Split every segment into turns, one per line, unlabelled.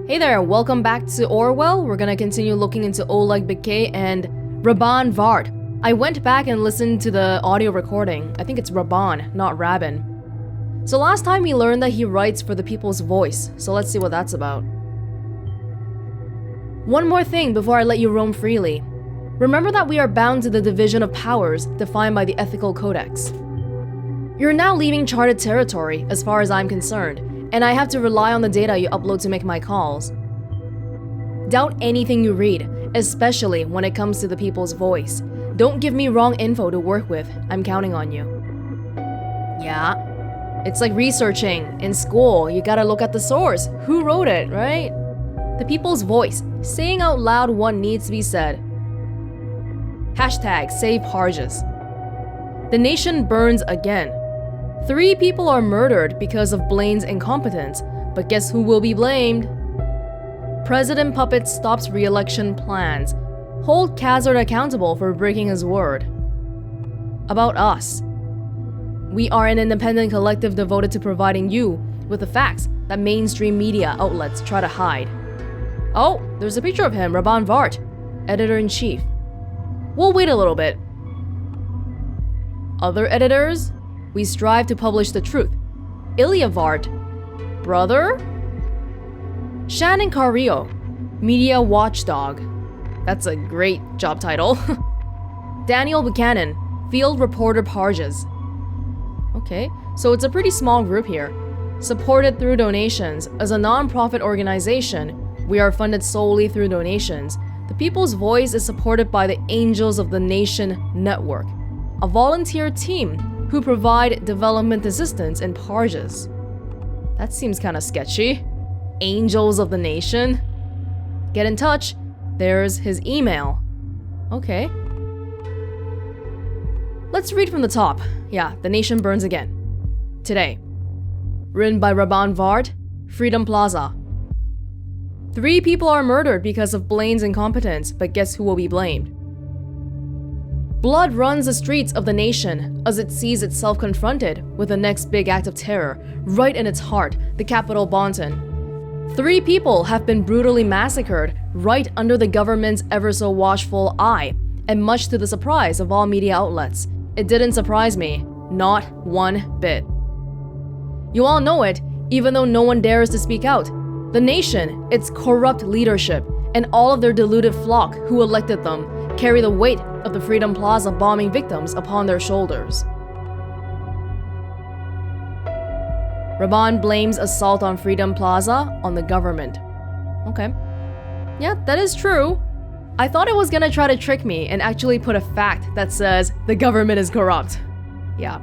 Hey there, welcome back to Orwell. We're gonna continue looking into Oleg Bikay and Raban Vhart. I went back and listened to the audio recording. I think it's Raban, not Raban. So last time we learned that he writes for the people's voice, so let's see what that's about. One more thing before I let you roam freely. Remember that we are bound to the division of powers defined by the ethical codex. You're now leaving charted territory as far as I'm concerned, and I have to rely on the data you upload to make my calls. Doubt anything you read, especially when it comes to the people's voice. Don't give me wrong info to work with. I'm counting on you. Yeah, it's like researching. In school, you gotta look at the source. Who wrote it, right? The people's voice, saying out loud what needs to be said. Hashtag save Parges. The nation burns again. 3 people are murdered because of Blaine's incompetence, but guess who will be blamed? President Puppet stops re-election plans. Hold Khazard accountable for breaking his word. About us. We are an independent collective devoted to providing you with the facts that mainstream media outlets try to hide. Oh, there's a picture of him, Raban Vhart, editor-in-chief. We'll wait a little bit. Other editors? We strive to publish the truth. Illya Vhart, brother? Shannon Carrillo, media watchdog. That's a great job title. Daniel Buchanan, field reporter Parges. Okay, so it's a pretty small group here. Supported through donations. As a non-profit organization, we are funded solely through donations. The People's Voice is supported by the Angels of the Nation Network, a volunteer team who provide development assistance in Parges. That seems kinda sketchy. Angels of the Nation? Get in touch. There's his email. Okay. Let's read from the top. Yeah, the nation burns again. Today. Written by Raban Vhart, Freedom Plaza. 3 people are murdered because of Blaine's incompetence, but guess who will be blamed? Blood runs the streets of the nation as it sees itself confronted with the next big act of terror, right in its heart, the capital Bonton. 3 people have been brutally massacred right under the government's ever-so-watchful eye, and much to the surprise of all media outlets. It didn't surprise me, not one bit. You all know it, even though no one dares to speak out. The nation, its corrupt leadership, and all of their deluded flock who elected them carry the weight of the Freedom Plaza bombing victims upon their shoulders. Raban blames assault on Freedom Plaza on the government. Okay. Yeah, that is true. I thought it was gonna try to trick me and actually put a fact that says the government is corrupt. Yeah.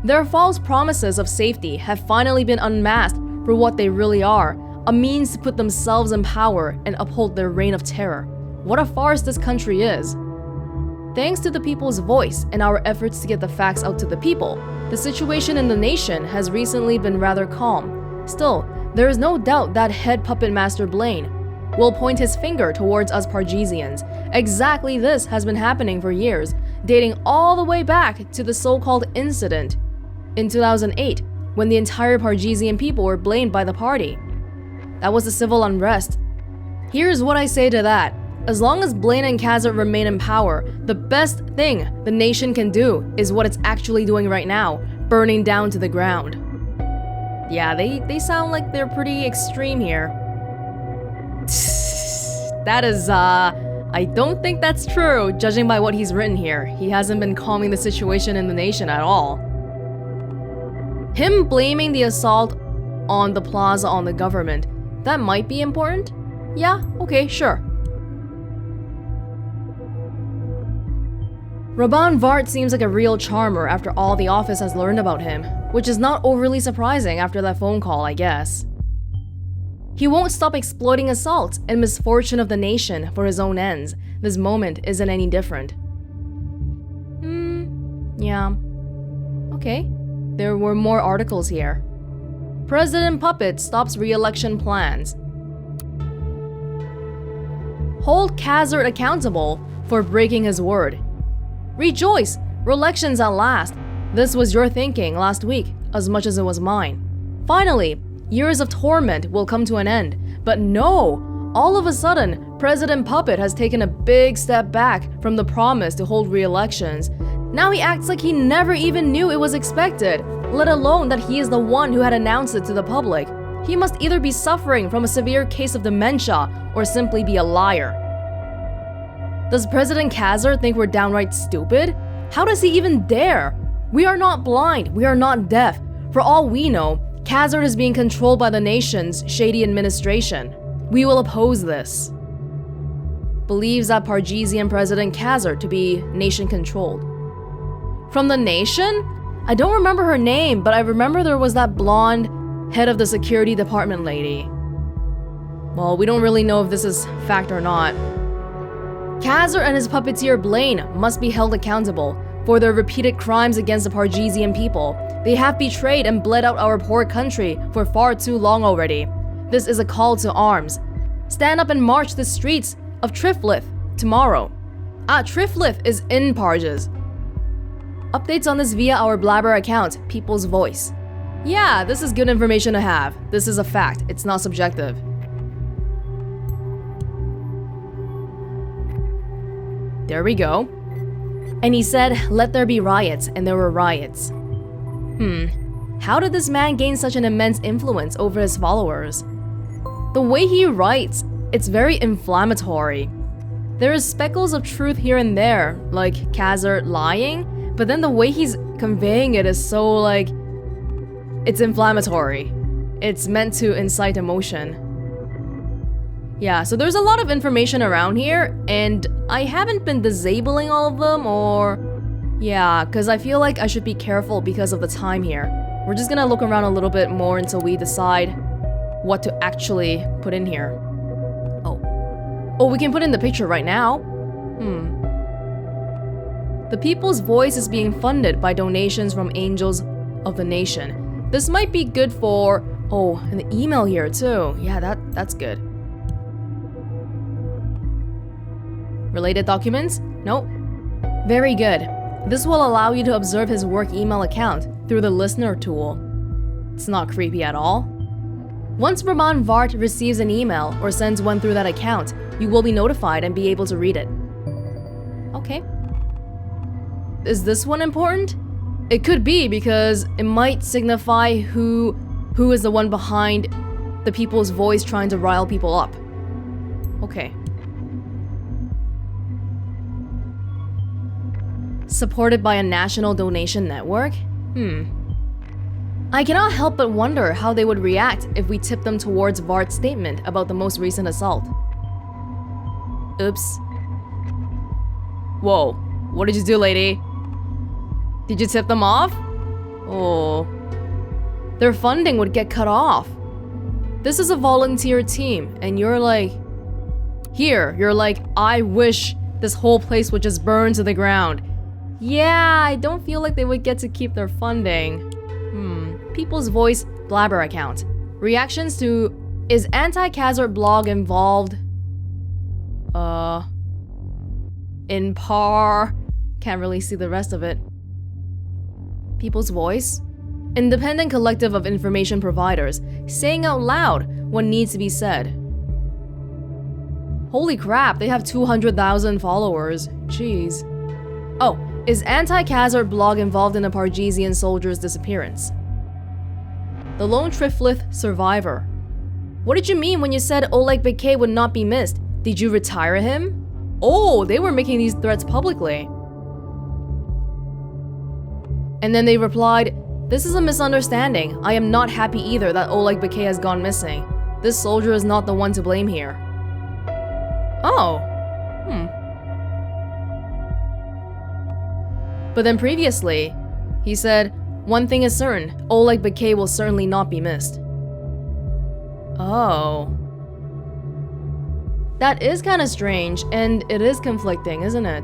Their false promises of safety have finally been unmasked for what they really are, a means to put themselves in power and uphold their reign of terror. What a farce this country is. Thanks to the People's Voice and our efforts to get the facts out to the people, the situation in the nation has recently been rather calm. Still, there is no doubt that head puppet master Blaine will point his finger towards us Pargesians. Exactly this has been happening for years, dating all the way back to the so-called incident in 2008, when the entire Pargesian people were blamed by the party. That was the civil unrest. Here's what I say to that. As long as Blaine and Khazard remain in power, the best thing the nation can do is what it's actually doing right now, burning down to the ground. Yeah, they sound like they're pretty extreme here. That is, I don't think that's true, judging by what he's written here. He hasn't been calming the situation in the nation at all. Him blaming the assault on the plaza on the government, that might be important? Yeah, okay, sure. Raban Vhart seems like a real charmer after all the office has learned about him, which is not overly surprising after that phone call, I guess. He won't stop exploiting assaults and misfortune of the nation for his own ends. This moment isn't any different. Yeah. Okay. There were more articles here. President Puppet stops re-election plans. Hold Khazard accountable for breaking his word. Rejoice! Re-elections at last. This was your thinking last week, as much as it was mine. Finally, years of torment will come to an end. But no! All of a sudden, President Puppet has taken a big step back from the promise to hold re-elections. Now he acts like he never even knew it was expected, let alone that he is the one who had announced it to the public. He must either be suffering from a severe case of dementia or simply be a liar. Does President Kazar think we're downright stupid? How does he even dare? We are not blind, we are not deaf. For all we know, Kazar is being controlled by the nation's shady administration. We will oppose this. Believes that Pargesian President Kazar to be nation-controlled. From the nation? I don't remember her name, but I remember there was that blonde head of the security department lady. Well, we don't really know if this is fact or not. Kazar and his puppeteer Blaine must be held accountable for their repeated crimes against the Pargesian people. They have betrayed and bled out our poor country for far too long already. This is a call to arms. Stand up and march the streets of Triflith tomorrow. Triflith is in Parges. Updates on this via our Blabber account, People's Voice. Yeah, this is good information to have. This is a fact, it's not subjective. There we go. And he said, let there be riots, and there were riots. How did this man gain such an immense influence over his followers? The way he writes, it's very inflammatory. There is speckles of truth here and there, like Kazar lying, but then the way he's conveying it is so like, it's inflammatory. It's meant to incite emotion. Yeah, so there's a lot of information around here, and I haven't been disabling all of them, or... Yeah, because I feel like I should be careful because of the time here. We're just gonna look around a little bit more until we decide what to actually put in here. Oh, we can put in the picture right now. The People's Voice is being funded by donations from Angels of the Nation. This might be good for... Oh, and the email here too. Yeah, that's good. Related documents? Nope. Very good. This will allow you to observe his work email account through the listener tool. It's not creepy at all. Once Raban Vhart receives an email or sends one through that account, you will be notified and be able to read it. Okay. Is this one important? It could be because it might signify who is the one behind the People's Voice trying to rile people up. Okay. Supported by a national donation network? I cannot help but wonder how they would react if we tipped them towards Vhart's statement about the most recent assault. Oops. Whoa, what did you do, lady? Did you tip them off? Oh. Their funding would get cut off. This is a volunteer team, and you're like... Here, you're like, I wish this whole place would just burn to the ground. Yeah, I don't feel like they would get to keep their funding. People's Voice Blabber account. Reactions to... Is Anti-Kazar blog involved? In par... Can't really see the rest of it. People's Voice? Independent collective of information providers, saying out loud what needs to be said. Holy crap, they have 200,000 followers. Jeez. Oh, is Anti-Kazar blog involved in the Pargesian soldier's disappearance? The lone Triflith survivor. What did you mean when you said Oleg Bekay would not be missed? Did you retire him? Oh, they were making these threats publicly. And then they replied, this is a misunderstanding. I am not happy either that Oleg Bekay has gone missing. This soldier is not the one to blame here. Oh. But then previously, he said, one thing is certain, Oleg Bekay will certainly not be missed. Oh. That is kind of strange, and it is conflicting, isn't it?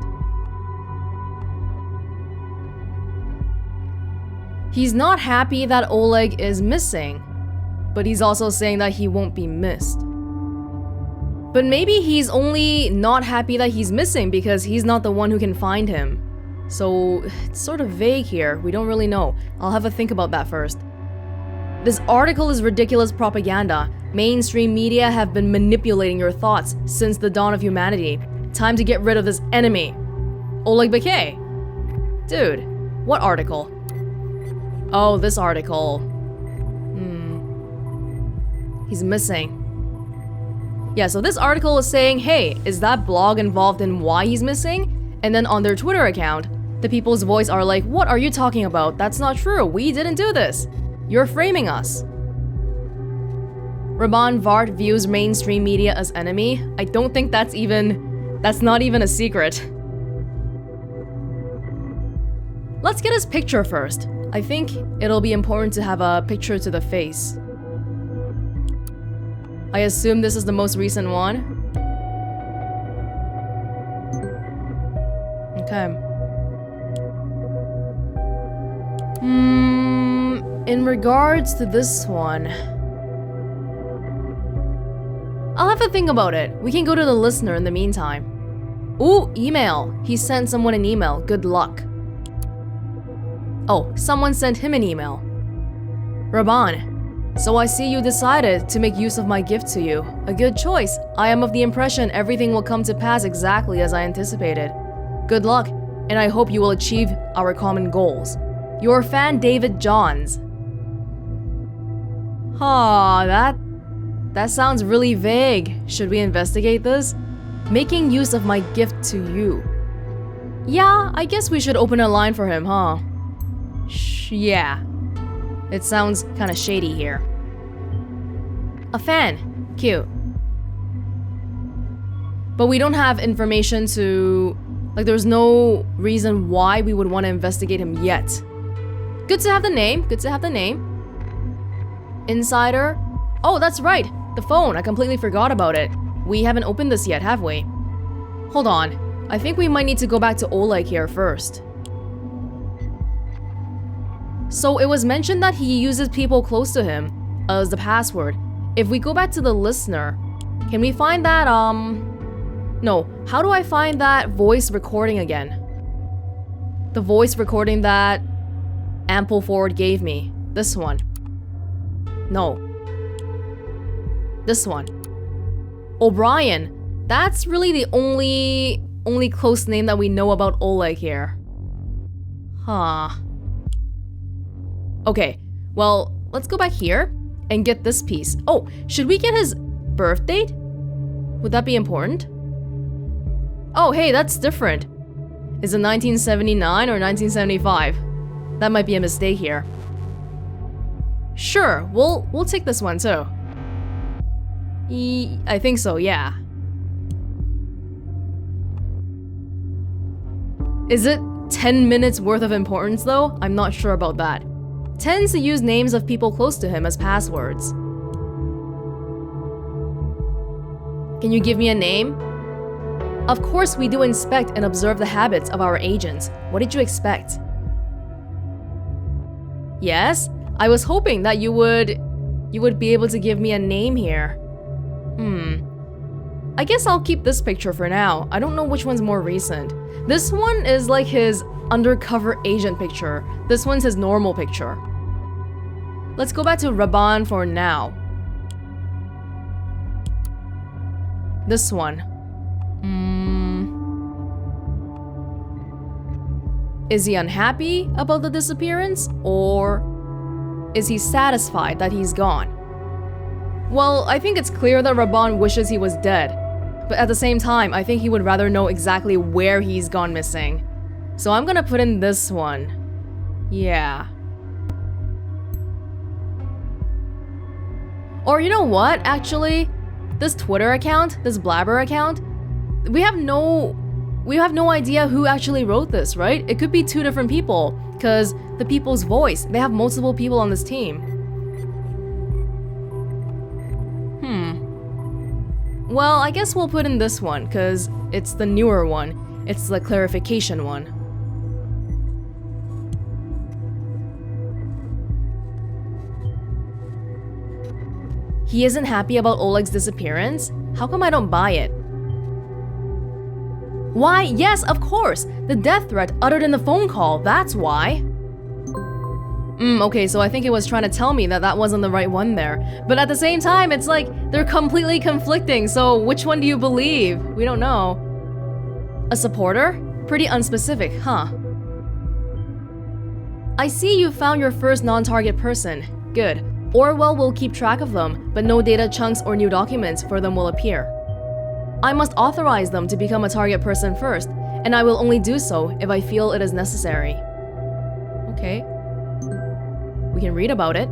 He's not happy that Oleg is missing, but he's also saying that he won't be missed. But maybe he's only not happy that he's missing because he's not the one who can find him. So it's sort of vague here, we don't really know. I'll have a think about that first. This article is ridiculous propaganda. Mainstream media have been manipulating your thoughts since the dawn of humanity. Time to get rid of this enemy. Oleg Bakay. Dude, what article? Oh, this article. He's missing. Yeah, so this article is saying, hey, is that blog involved in why he's missing? And then on their Twitter account, the People's Voice are like, what are you talking about? That's not true. We didn't do this. You're framing us. Raban Vhart views mainstream media as enemy. I don't think that's not even a secret. Let's get his picture first. I think it'll be important to have a picture to the face. I assume this is the most recent one. Okay. In regards to this one, I'll have to think about it. We can go to the listener in the meantime. Ooh, email. He sent someone an email. Good luck. Oh, someone sent him an email. Raban. So I see you decided to make use of my gift to you. A good choice. I am of the impression everything will come to pass exactly as I anticipated. Good luck, and I hope you will achieve our common goals. Your fan David Johns. That sounds really vague. Should we investigate this? Making use of my gift to you. Yeah, I guess we should open a line for him, huh? Yeah. It sounds kinda shady here. A fan. Cute. But we don't have information to... Like, there's no reason why we would want to investigate him yet. Good to have the name. Good to have the name. Insider. Oh, that's right. The phone. I completely forgot about it. We haven't opened this yet, have we? Hold on. I think we might need to go back to Oleg here first. So it was mentioned that he uses people close to him as the password. If we go back to the listener, can we find that, No, how do I find that voice recording again? The voice recording that Ampleford gave me. This one. No. This one. O'Brien. That's really the only close name that we know about Oleg here. Huh. Okay, well, let's go back here and get this piece. Oh, should we get his birth date? Would that be important? Oh, hey, that's different. Is it 1979 or 1975? That might be a mistake here. Sure, we'll take this one too. I think so, yeah. Is it 10 minutes worth of importance though? I'm not sure about that. Tends to use names of people close to him as passwords. Can you give me a name? Of course we do inspect and observe the habits of our agents. What did you expect? Yes? I was hoping that you would be able to give me a name here. I guess I'll keep this picture for now. I don't know which one's more recent. This one is like his undercover agent picture. This one's his normal picture. Let's go back to Raban for now. This one. Is he unhappy about the disappearance, or is he satisfied that he's gone? Well, I think it's clear that Raban wishes he was dead, but at the same time, I think he would rather know exactly where he's gone missing. So I'm gonna put in this one. Yeah. Or you know what, actually? This Twitter account, this Blabber account, we have no idea who actually wrote this, right? It could be two different people, because the People's Voice, they have multiple people on this team. Well, I guess we'll put in this one, because it's the newer one. It's the clarification one. He isn't happy about Oleg's disappearance? How come I don't buy it? Why, yes, of course! The death threat uttered in the phone call, that's why! Okay, so I think it was trying to tell me that that wasn't the right one there. But at the same time, it's like they're completely conflicting, so which one do you believe? We don't know. A supporter? Pretty unspecific, huh? I see you found your first non-target person. Good. Orwell will keep track of them, but no data chunks or new documents for them will appear. I must authorize them to become a target person first, and I will only do so if I feel it is necessary. Okay. We can read about it.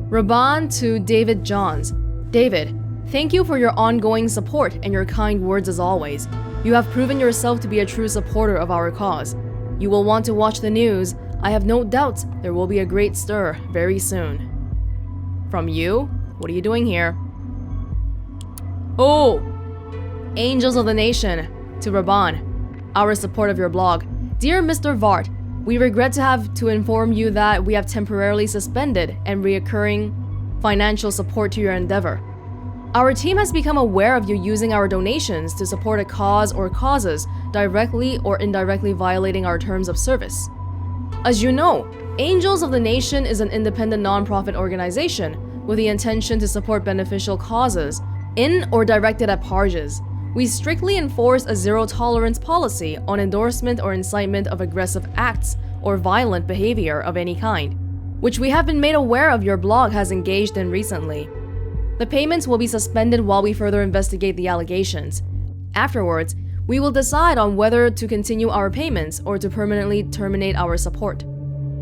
Raban to David Johns. David, thank you for your ongoing support and your kind words as always. You have proven yourself to be a true supporter of our cause. You will want to watch the news. I have no doubts there will be a great stir very soon. From you? What are you doing here? Oh! Angels of the Nation. To Raban, our support of your blog. Dear Mr. Vhart, we regret to have to inform you that we have temporarily suspended and reoccurring financial support to your endeavor. Our team has become aware of you using our donations to support a cause or causes directly or indirectly violating our terms of service. As you know, Angels of the Nation is an independent non-profit organization with the intention to support beneficial causes in or directed at Parges. We strictly enforce a zero-tolerance policy on endorsement or incitement of aggressive acts or violent behavior of any kind, which we have been made aware of your blog has engaged in recently. The payments will be suspended while we further investigate the allegations. Afterwards, we will decide on whether to continue our payments or to permanently terminate our support.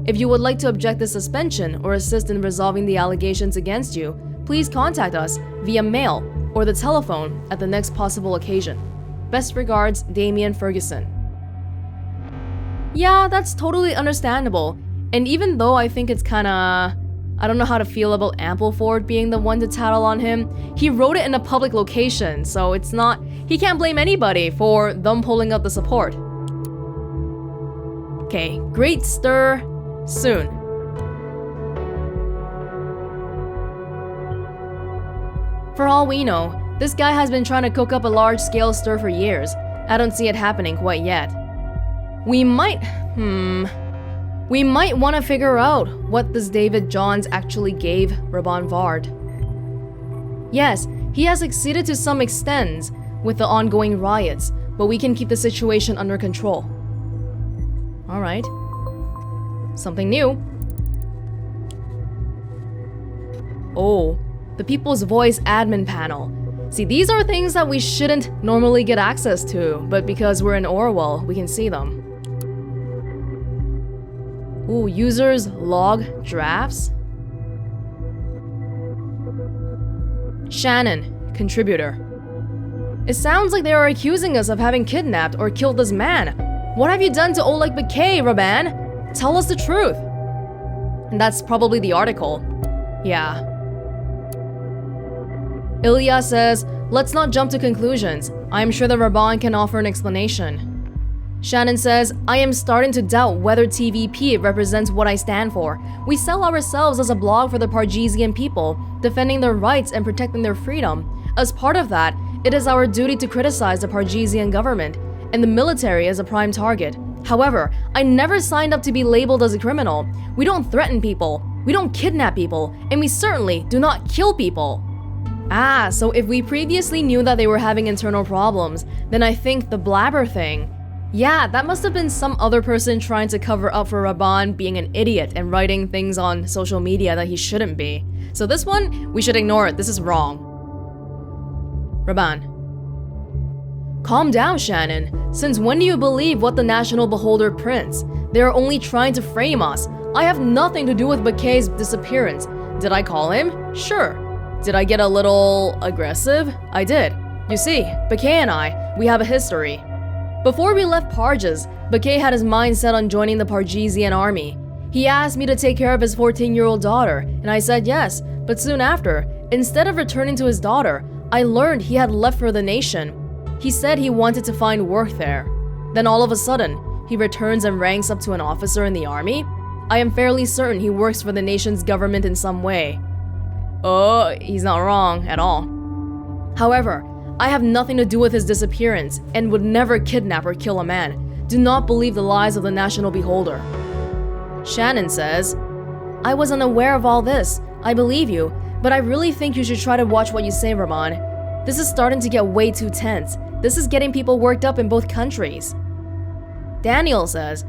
If you would like to object the suspension or assist in resolving the allegations against you, please contact us via mail or the telephone at the next possible occasion. Best regards, Damien Ferguson. Yeah, that's totally understandable. And even though I think it's kinda... I don't know how to feel about Ampleford being the one to tattle on him, he wrote it in a public location, so it's not... He can't blame anybody for them pulling up the support. Okay, great stir soon. For all we know, this guy has been trying to cook up a large-scale stir for years. I don't see it happening quite yet. We might want to figure out what this David Johns actually gave Raban Vhart. Yes, he has succeeded to some extent with the ongoing riots, but we can keep the situation under control. Alright. Something new. Oh, the People's Voice admin panel. See, these are things that we shouldn't normally get access to, but because we're in Orwell, we can see them. Ooh, users log drafts. Shannon, contributor. It sounds like they are accusing us of having kidnapped or killed this man. What have you done to Oleg Bakay, Raban? Tell us the truth. And that's probably the article. Yeah. Illya says, let's not jump to conclusions. I'm sure that Raban can offer an explanation. Shannon says, I am starting to doubt whether TVP represents what I stand for. We sell ourselves as a blog for the Pargesian people, defending their rights and protecting their freedom. As part of that, it is our duty to criticize the Pargesian government, and the military as a prime target. However, I never signed up to be labeled as a criminal. We don't threaten people, we don't kidnap people, and we certainly do not kill people. Ah, so if we previously knew that they were having internal problems, then I think the blabber thing... Yeah, that must have been some other person trying to cover up for Raban being an idiot and writing things on social media that he shouldn't be. So this one, we should ignore it. This is wrong. Raban. Calm down, Shannon. Since when do you believe what the National Beholder prints? They are only trying to frame us. I have nothing to do with Bakay's disappearance. Did I call him? Sure. Did I get a little aggressive? I did. You see, Bakay and I, we have a history. Before we left Parges, Bakay had his mind set on joining the Pargesian army. He asked me to take care of his 14-year-old daughter, and I said yes, but soon after, instead of returning to his daughter, I learned he had left for the nation. He said he wanted to find work there. Then all of a sudden, he returns and ranks up to an officer in the army? I am fairly certain he works for the nation's government in some way. Oh, he's not wrong at all. However, I have nothing to do with his disappearance and would never kidnap or kill a man. Do not believe the lies of the national beholder. Shannon says, I was unaware of all this. I believe you, but I really think you should try to watch what you say, Raban. This is starting to get way too tense. This is getting people worked up in both countries. Daniel says,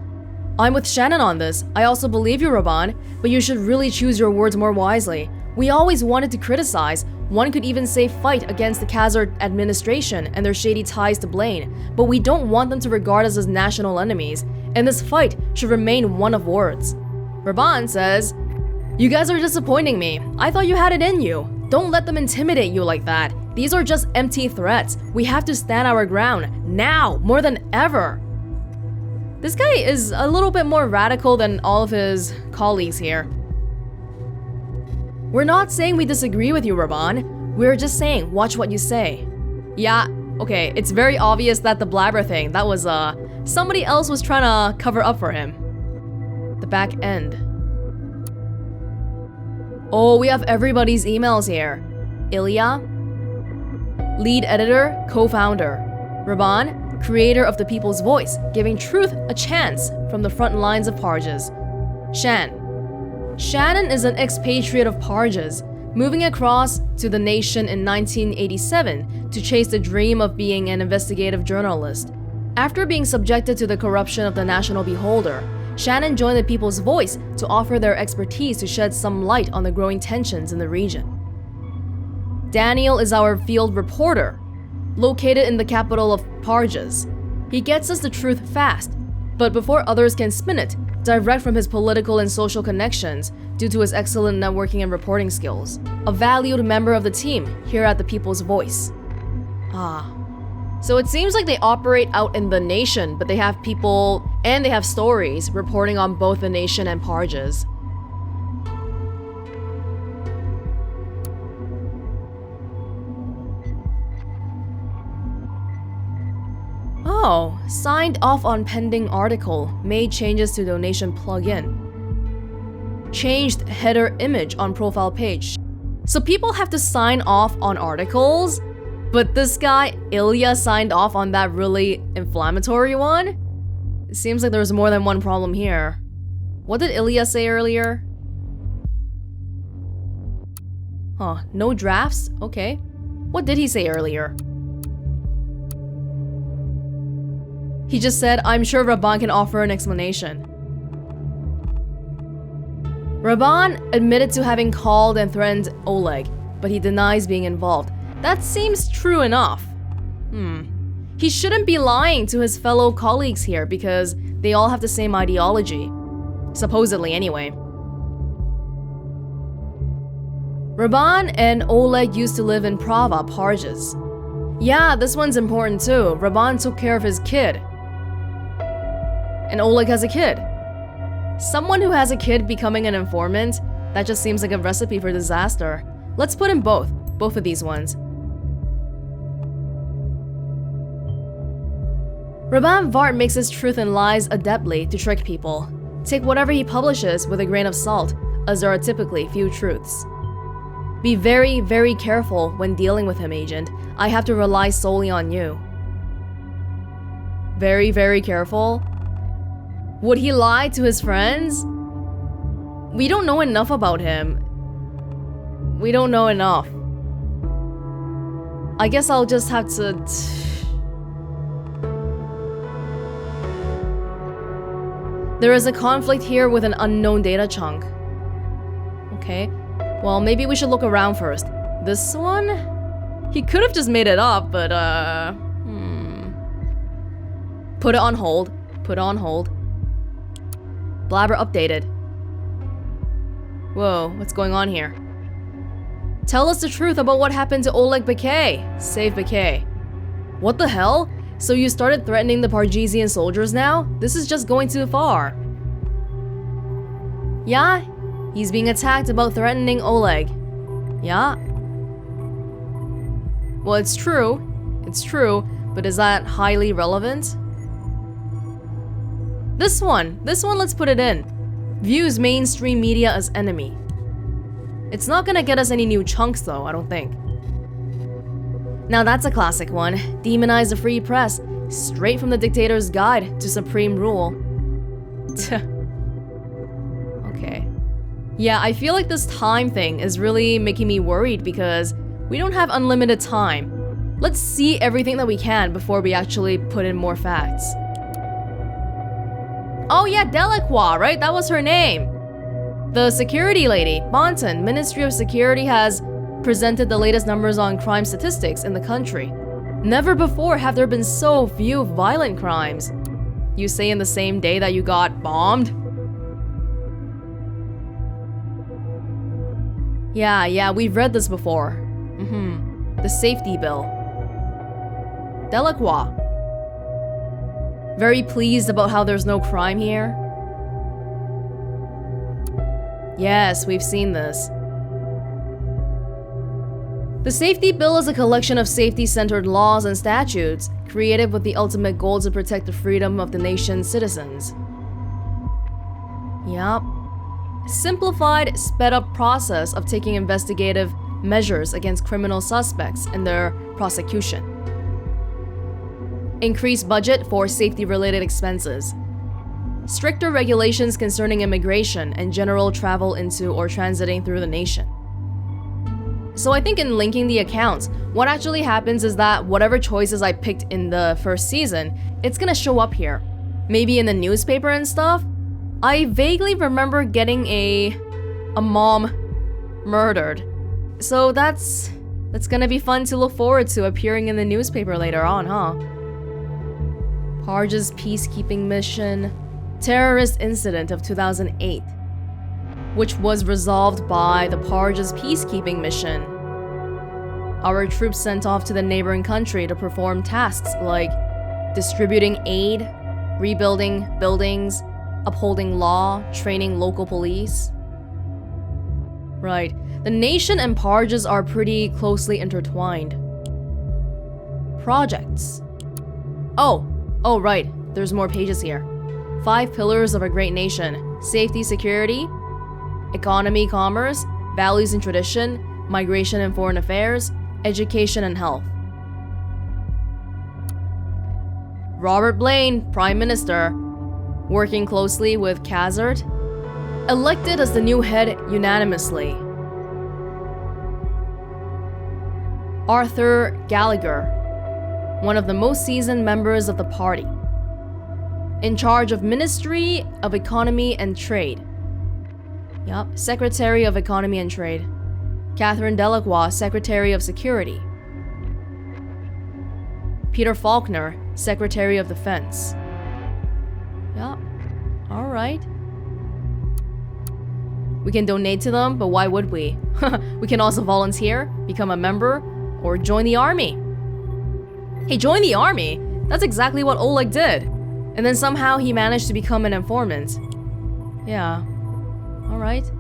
I'm with Shannon on this. I also believe you, Raban, but you should really choose your words more wisely. We always wanted to criticize. One could even say fight against the Khazar administration and their shady ties to Blaine, but we don't want them to regard us as national enemies, and this fight should remain one of words. Raban says, you guys are disappointing me. I thought you had it in you. Don't let them intimidate you like that. These are just empty threats. We have to stand our ground, now, more than ever. This guy is a little bit more radical than all of his colleagues here. We're not saying we disagree with you, Raban. We're just saying, watch what you say. Yeah, okay, it's very obvious that the blabber thing, that was, somebody else was trying to cover up for him. The back end. Oh, we have everybody's emails here. Illya, lead editor, co-founder. Raban, creator of The People's Voice, giving truth a chance from the front lines of Parges. Shannon is an expatriate of Parges, moving across to the nation in 1987 to chase the dream of being an investigative journalist. After being subjected to the corruption of the national beholder, Shannon joined The People's Voice to offer their expertise to shed some light on the growing tensions in the region. Daniel is our field reporter, located in the capital of Parges. He gets us the truth fast, but before others can spin it, direct from his political and social connections due to his excellent networking and reporting skills. A valued member of the team here at The People's Voice. So it seems like they operate out in the nation, but they have people and they have stories reporting on both the nation and Parges. Oh, signed off on pending article, made changes to donation plugin. Changed header image on profile page. So people have to sign off on articles? But this guy, Illya, signed off on that really inflammatory one? It seems like there's more than one problem here. What did Illya say earlier? No drafts? Okay. What did he say earlier? He just said, I'm sure Raban can offer an explanation. Raban admitted to having called and threatened Oleg, but he denies being involved. That seems true enough. He shouldn't be lying to his fellow colleagues here because they all have the same ideology. Supposedly, anyway. Raban and Oleg used to live in Prava, Parges. Yeah, this one's important too. Raban took care of his kid. And Oleg has a kid. Someone who has a kid becoming an informant, that just seems like a recipe for disaster. Let's put in both of these ones. Raban Vhart mixes truth and lies adeptly to trick people. Take whatever he publishes with a grain of salt, as there are typically few truths. Be very, very careful when dealing with him, Agent. I have to rely solely on you. Very, very careful? Would he lie to his friends? We don't know enough about him. We don't know enough. I guess I'll just have to... There is a conflict here with an unknown data chunk. Okay. Well, maybe we should look around first. This one? He could have just made it up, but Put it on hold. Put it on hold. Blabber updated. Whoa, what's going on here? Tell us the truth about what happened to Oleg Bakay. Save Bakay. What the hell? So you started threatening the Pargesian soldiers now? This is just going too far. Yeah, he's being attacked about threatening Oleg. Yeah. Well, it's true. It's true, but is that highly relevant? This one, let's put it in. Views mainstream media as enemy. It's not gonna get us any new chunks though, I don't think. Now that's a classic one. Demonize the free press. Straight from the dictator's guide to supreme rule. Okay. Yeah, I feel like this time thing is really making me worried because we don't have unlimited time. Let's see everything that we can before we actually put in more facts. Oh yeah, Delacroix, right? That was her name. The security lady, Bonton, Ministry of Security has presented the latest numbers on crime statistics in the country. Never before have there been so few violent crimes. You say in the same day that you got bombed? Yeah, we've read this before. The safety bill. Delacroix. Very pleased about how there's no crime here. Yes, we've seen this. The safety bill is a collection of safety-centered laws and statutes created with the ultimate goal to protect the freedom of the nation's citizens. Yup. Simplified, sped-up process of taking investigative measures against criminal suspects and their prosecution. Increased budget for safety-related expenses. Stricter regulations concerning immigration and general travel into or transiting through the nation. So I think in linking the accounts, what actually happens is that whatever choices I picked in the first season, it's gonna show up here. Maybe in the newspaper and stuff. I vaguely remember getting a mom murdered. So that's gonna be fun to look forward to appearing in the newspaper later on, huh? Parges peacekeeping mission, terrorist incident of 2008. Which was resolved by the Parges peacekeeping mission. Our troops sent off to the neighboring country to perform tasks like distributing aid, rebuilding buildings, upholding law, training local police. Right, the nation and Parges are pretty closely intertwined. Projects. Oh, right, there's more pages here. 5 pillars of a great nation: safety, security, economy, commerce, values and tradition, migration and foreign affairs, education and health. Robert Blaine, Prime Minister, working closely with Khazard, elected as the new head unanimously. Arthur Gallagher, one of the most seasoned members of the party, in charge of Ministry of Economy and Trade. Yup, Secretary of Economy and Trade. Catherine Delacroix, Secretary of Security. Peter Faulkner, Secretary of Defense. Yup, alright. We can donate to them, but why would we? We can also volunteer, become a member, or join the army. Hey, join the army? That's exactly what Oleg did. And then somehow he managed to become an informant. Yeah. Alright.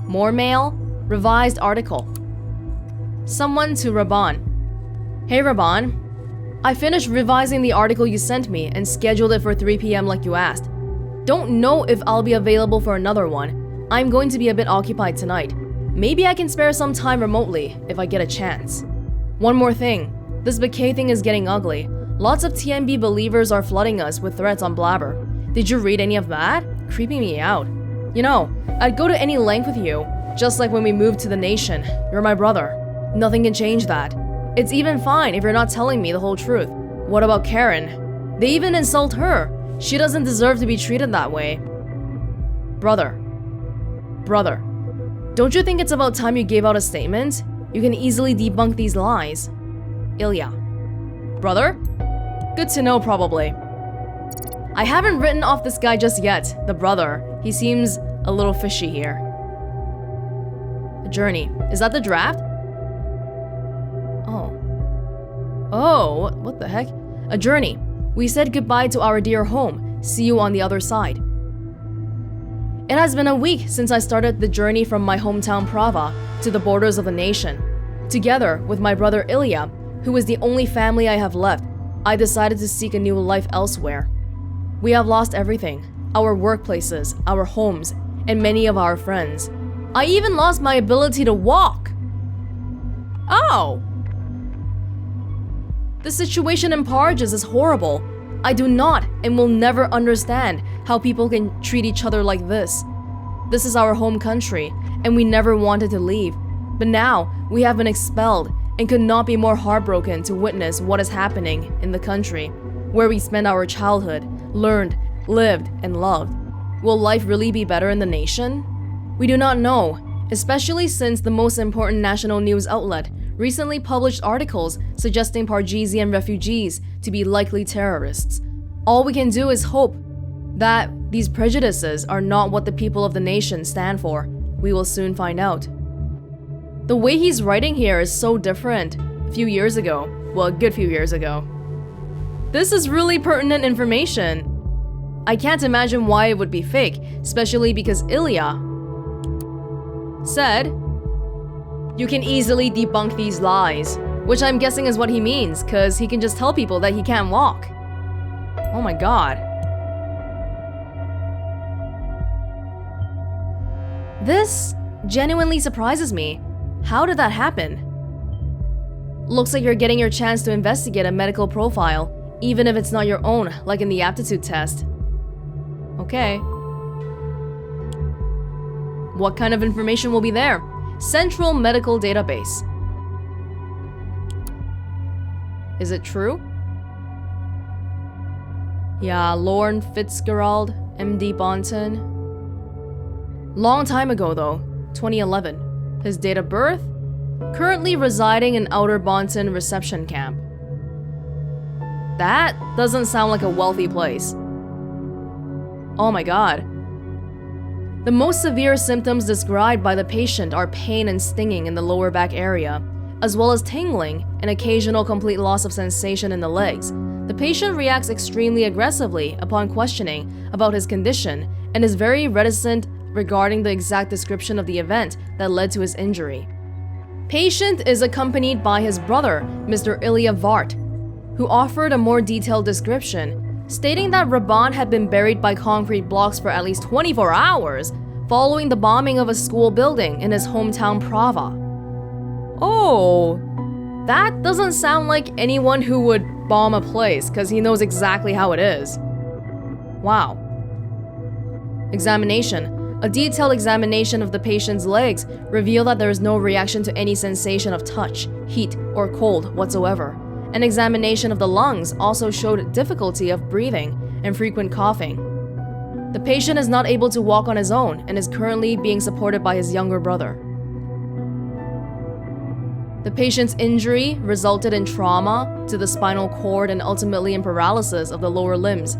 More mail. Revised article. Someone to Raban. Hey Raban. I finished revising the article you sent me and scheduled it for 3 p.m. like you asked. Don't know if I'll be available for another one. I'm going to be a bit occupied tonight. Maybe I can spare some time remotely if I get a chance. One more thing. This Bouquet thing is getting ugly. Lots of TMB believers are flooding us with threats on Blabber. Did you read any of that? Creeping me out. You know, I'd go to any length with you, just like when we moved to the nation. You're my brother. Nothing can change that. It's even fine if you're not telling me the whole truth. What about Karen? They even insult her. She doesn't deserve to be treated that way. Brother. Don't you think it's about time you gave out a statement? You can easily debunk these lies. Illya. Brother? Good to know, probably. I haven't written off this guy just yet, the brother. He seems a little fishy here. A journey. Is that the draft? Oh, what the heck? A journey. We said goodbye to our dear home. See you on the other side. It has been a week since I started the journey from my hometown Prava to the borders of the nation. Together with my brother Illya, who is the only family I have left, I decided to seek a new life elsewhere. We have lost everything. Our workplaces, our homes, and many of our friends. I even lost my ability to walk. Oh! The situation in Parges is horrible. I do not and will never understand how people can treat each other like this. This is our home country, and we never wanted to leave. But now, we have been expelled and could not be more heartbroken to witness what is happening in the country, where we spent our childhood, learned, lived, and loved. Will life really be better in the nation? We do not know, especially since the most important national news outlet recently published articles suggesting Pargesian refugees to be likely terrorists. All we can do is hope that these prejudices are not what the people of the nation stand for. We will soon find out. The way he's writing here is so different a few years ago. Well, a good few years ago. This is really pertinent information. I can't imagine why it would be fake, especially because Illya said, "You can easily debunk these lies," which I'm guessing is what he means, because he can just tell people that he can't walk. Oh my god. This genuinely surprises me. How did that happen? Looks like you're getting your chance to investigate a medical profile, even if it's not your own, like in the aptitude test. Okay. What kind of information will be there? Central Medical Database. Is it true? Yeah, Lorne Fitzgerald, MD Bonton. Long time ago though, 2011. His date of birth? Currently residing in Outer Bonton Reception Camp. That doesn't sound like a wealthy place. Oh my god. The most severe symptoms described by the patient are pain and stinging in the lower back area, as well as tingling and occasional complete loss of sensation in the legs. The patient reacts extremely aggressively upon questioning about his condition and is very reticent regarding the exact description of the event that led to his injury. Patient is accompanied by his brother, Mr. Raban Vhart, who offered a more detailed description, stating that Raban had been buried by concrete blocks for at least 24 hours following the bombing of a school building in his hometown Prava. Oh, that doesn't sound like anyone who would bomb a place, because he knows exactly how it is. Wow. Examination. A detailed examination of the patient's legs revealed that there is no reaction to any sensation of touch, heat, or cold whatsoever. An examination of the lungs also showed difficulty of breathing and frequent coughing. The patient is not able to walk on his own and is currently being supported by his younger brother. The patient's injury resulted in trauma to the spinal cord and ultimately in paralysis of the lower limbs.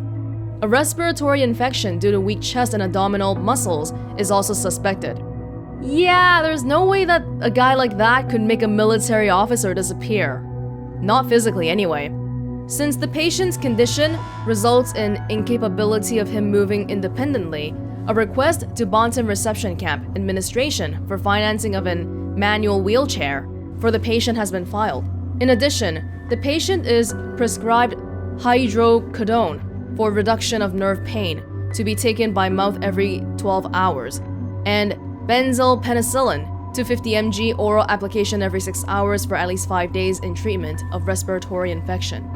A respiratory infection due to weak chest and abdominal muscles is also suspected. Yeah, there's no way that a guy like that could make a military officer disappear. Not physically, anyway. Since the patient's condition results in incapability of him moving independently, a request to Bonton Reception Camp administration for financing of an manual wheelchair for the patient has been filed. In addition, the patient is prescribed hydrocodone for reduction of nerve pain to be taken by mouth every 12 hours, and benzyl penicillin 250 mg oral application every 6 hours for at least 5 days in treatment of respiratory infection.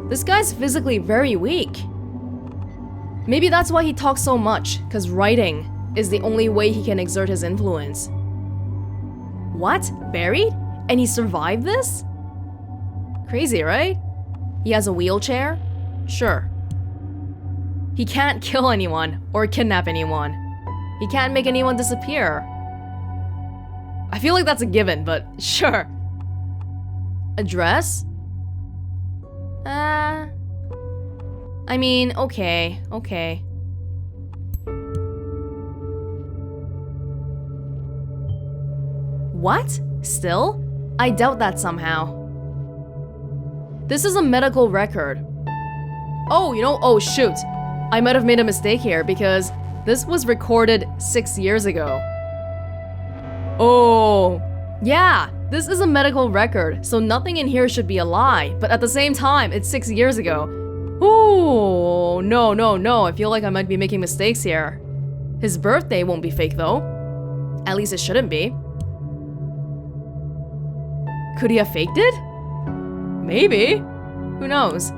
This guy's physically very weak. Maybe that's why he talks so much, because writing is the only way he can exert his influence. What? Buried? And he survived this? Crazy, right? He has a wheelchair? Sure. He can't kill anyone or kidnap anyone. He can't make anyone disappear. I feel like that's a given, but sure. Address? I mean, okay. What? Still? I doubt that somehow. This is a medical record. Oh shoot. I might have made a mistake here because this was recorded 6 years ago. Oh, yeah, this is a medical record, so nothing in here should be a lie, but at the same time, it's 6 years ago. Ooh, no, I feel like I might be making mistakes here. His birthday won't be fake though. At least it shouldn't be. Could he have faked it? Maybe. Who knows?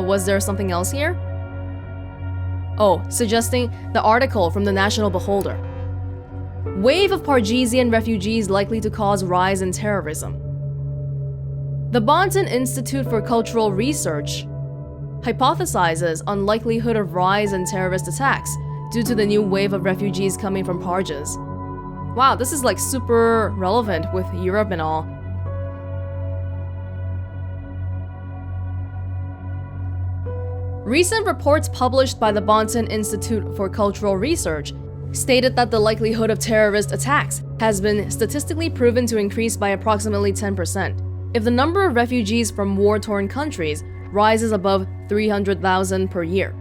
Was there something else here? Oh, suggesting the article from the National Beholder. Wave of Pargesian refugees likely to cause rise in terrorism. The Bonton Institute for Cultural Research hypothesizes on likelihood of rise in terrorist attacks due to the new wave of refugees coming from Parges. Wow, this is like super relevant with Europe and all. Recent reports published by the Bonton Institute for Cultural Research stated that the likelihood of terrorist attacks has been statistically proven to increase by approximately 10% if the number of refugees from war-torn countries rises above 300,000 per year.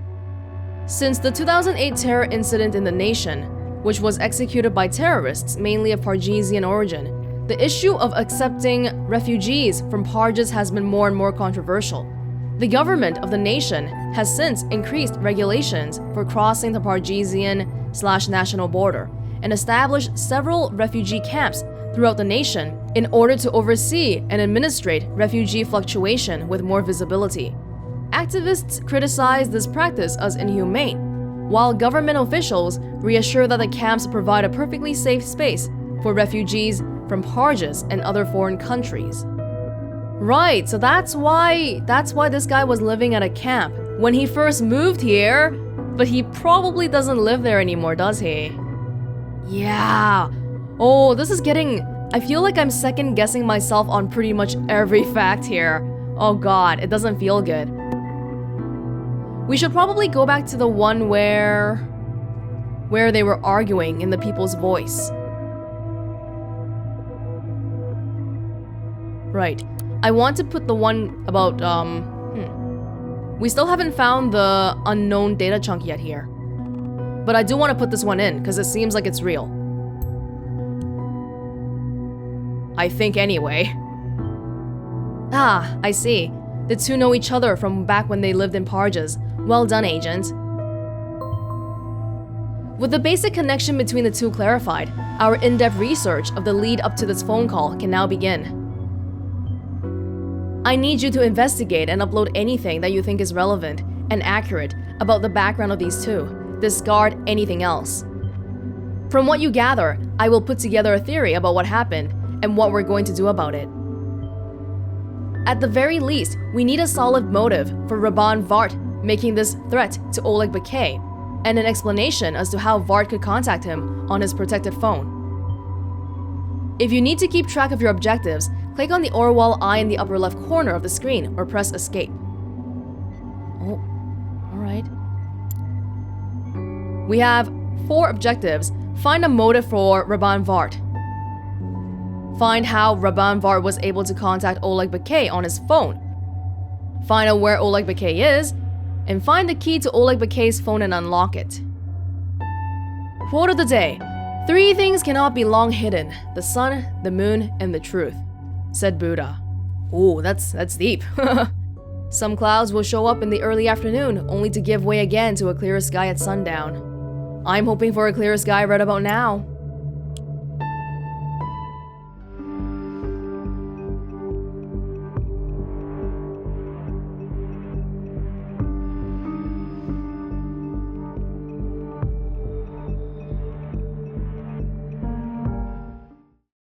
Since the 2008 terror incident in the nation, which was executed by terrorists mainly of Pargesian origin, the issue of accepting refugees from Parges has been more and more controversial. The government of the nation has since increased regulations for crossing the Pargesian/national border and established several refugee camps throughout the nation in order to oversee and administrate refugee fluctuation with more visibility. Activists criticize this practice as inhumane, while government officials reassure that the camps provide a perfectly safe space for refugees from Parges and other foreign countries. Right, so that's why this guy was living at a camp when he first moved here, but he probably doesn't live there anymore, does he? Yeah. Oh, this is getting... I feel like I'm second guessing myself on pretty much every fact here. Oh god, it doesn't feel good. We should probably go back to the one where they were arguing in the people's voice. Right. I want to put the one about, We still haven't found the unknown data chunk yet here. But I do want to put this one in, because it seems like it's real. I think anyway. Ah, I see. The two know each other from back when they lived in Parges. Well done, Agent. With the basic connection between the two clarified, our in-depth research of the lead up to this phone call can now begin. I need you to investigate and upload anything that you think is relevant and accurate about the background of these two. Discard anything else. From what you gather, I will put together a theory about what happened and what we're going to do about it. At the very least, we need a solid motive for Raban Vhart making this threat to Oleg Bakay, and an explanation as to how Vhart could contact him on his protected phone. If you need to keep track of your objectives, click on the Orwell eye in the upper left corner of the screen or press Escape. Oh, alright. We have 4 objectives. Find a motive for Raban Vhart. Find how Raban Vhart was able to contact Oleg Bakay on his phone. Find out where Oleg Bakay is, and find the key to Oleg Bakay's phone and unlock it. Quote of the day: 3 things cannot be long hidden: the sun, the moon, and the truth, said Buddha. Ooh, that's deep. Some clouds will show up in the early afternoon, only to give way again to a clear sky at sundown. I'm hoping for a clear sky right about now.